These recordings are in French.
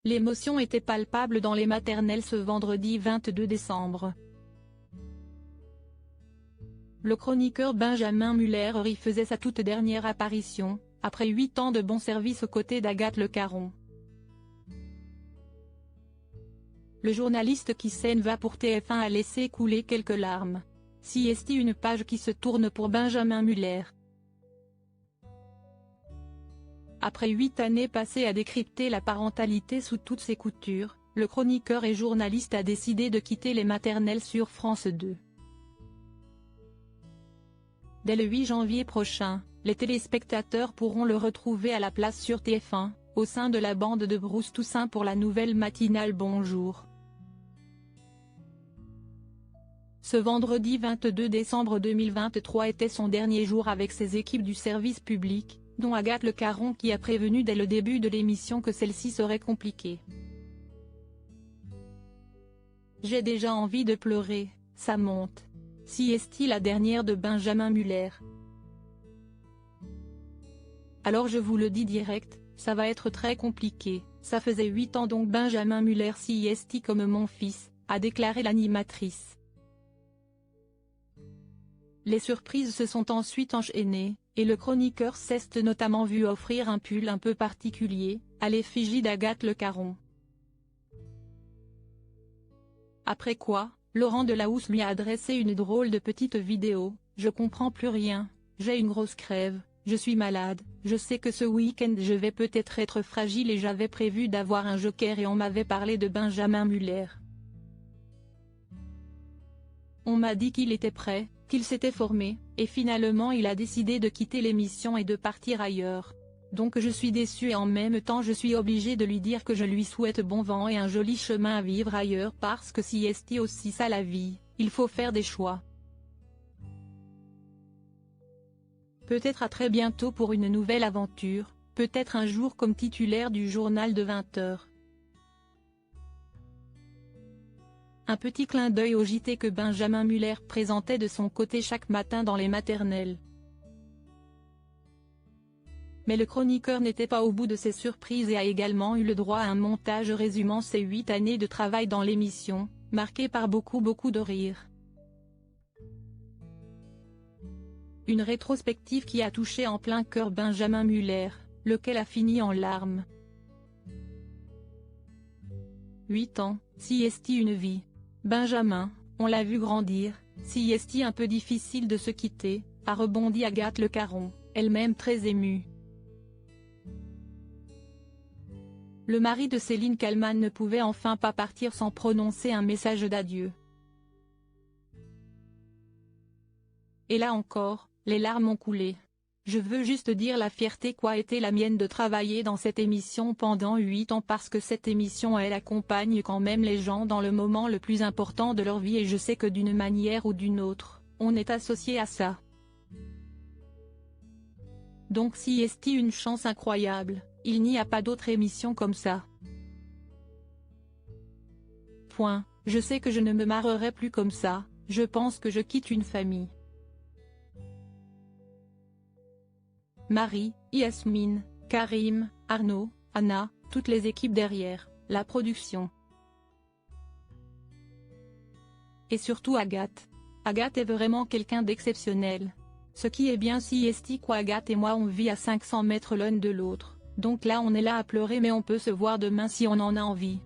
L'émotion était palpable dans les maternelles ce vendredi 22 décembre. Le chroniqueur Benjamin Muller y faisait sa toute dernière apparition, après 8 ans de bon service aux côtés d'Agathe Le Caron. Le journaliste qui s'en va pour TF1 a laissé couler quelques larmes. Si est une page qui se tourne pour Benjamin Muller. Après 8 années passées à décrypter la parentalité sous toutes ses coutures, le chroniqueur et journaliste a décidé de quitter les maternelles sur France 2. Dès le 8 janvier prochain, les téléspectateurs pourront le retrouver à la place sur TF1, au sein de la bande de Bruce Toussaint pour la nouvelle matinale Bonjour. Ce vendredi 22 décembre 2023 était son dernier jour avec ses équipes du service public, dont Agathe Le Caron qui a prévenu dès le début de l'émission que celle-ci serait compliquée. J'ai déjà envie de pleurer, ça monte. Si est-il la dernière de Benjamin Muller. Alors je vous le dis direct, ça va être très compliqué, ça faisait 8 ans donc Benjamin Muller si est comme mon fils, a déclaré l'animatrice. Les surprises se sont ensuite enchaînées, et le chroniqueur s'est notamment vu offrir un pull un peu particulier, à l'effigie d'Agathe Le Caron. Après quoi, Laurent Delahousse lui a adressé une drôle de petite vidéo: « Je comprends plus rien, j'ai une grosse crève, je suis malade, je sais que ce week-end je vais peut-être être fragile et j'avais prévu d'avoir un joker et on m'avait parlé de Benjamin Muller. On m'a dit qu'il était prêt, qu'il s'était formé, et finalement il a décidé de quitter l'émission et de partir ailleurs. Donc je suis déçue et en même temps je suis obligée de lui dire que je lui souhaite bon vent et un joli chemin à vivre ailleurs parce que si est aussi ça la vie, il faut faire des choix. Peut-être à très bientôt pour une nouvelle aventure, peut-être un jour comme titulaire du journal de 20h. Un petit clin d'œil au JT que Benjamin Muller présentait de son côté chaque matin dans les maternelles. Mais le chroniqueur n'était pas au bout de ses surprises et a également eu le droit à un montage résumant ses 8 années de travail dans l'émission, marqué par beaucoup de rires. Une rétrospective qui a touché en plein cœur Benjamin Muller, lequel a fini en larmes. 8 ans, si est une vie. Benjamin, on l'a vu grandir, si est un peu difficile de se quitter, a rebondi Agathe Le Caron, elle-même très émue. Le mari de Céline Kallmann ne pouvait enfin pas partir sans prononcer un message d'adieu. Et là encore, les larmes ont coulé. Je veux juste dire la fierté qu'a été la mienne de travailler dans cette émission pendant 8 ans parce que cette émission elle accompagne quand même les gens dans le moment le plus important de leur vie et je sais que d'une manière ou d'une autre, on est associé à ça. Donc si est une chance incroyable, il n'y a pas d'autre émission comme ça. Point, je sais que je ne me marrerai plus comme ça, je pense que je quitte une famille. Marie, Yasmine, Karim, Arnaud, Anna, toutes les équipes derrière, la production. Et surtout Agathe. Agathe est vraiment quelqu'un d'exceptionnel. Ce qui est bien si est quoi Agathe et moi on vit à 500 mètres l'un de l'autre, donc là on est là à pleurer mais on peut se voir demain si on en a envie.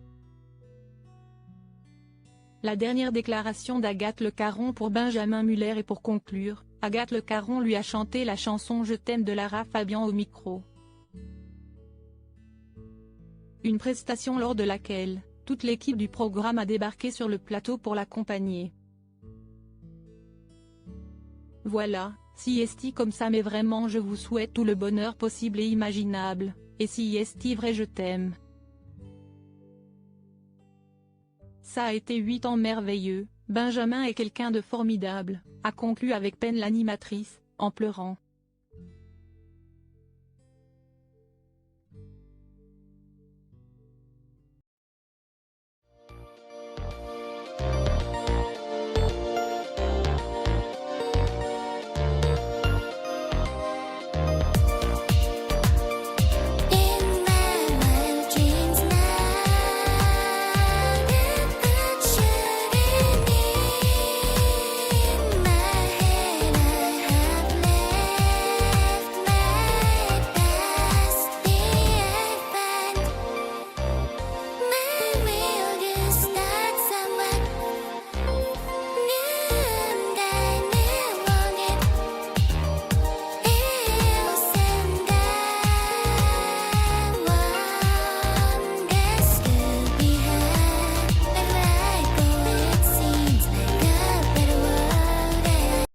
La dernière déclaration d'Agathe Le Caron pour Benjamin Muller et pour conclure, Agathe Le Caron lui a chanté la chanson Je t'aime de Lara Fabian au micro. Une prestation lors de laquelle, toute l'équipe du programme a débarqué sur le plateau pour l'accompagner. Voilà, si est comme ça mais vraiment je vous souhaite tout le bonheur possible et imaginable, et si est vrai je t'aime. Ça a été 8 ans merveilleux, Benjamin est quelqu'un de formidable, a conclu avec peine l'animatrice, en pleurant.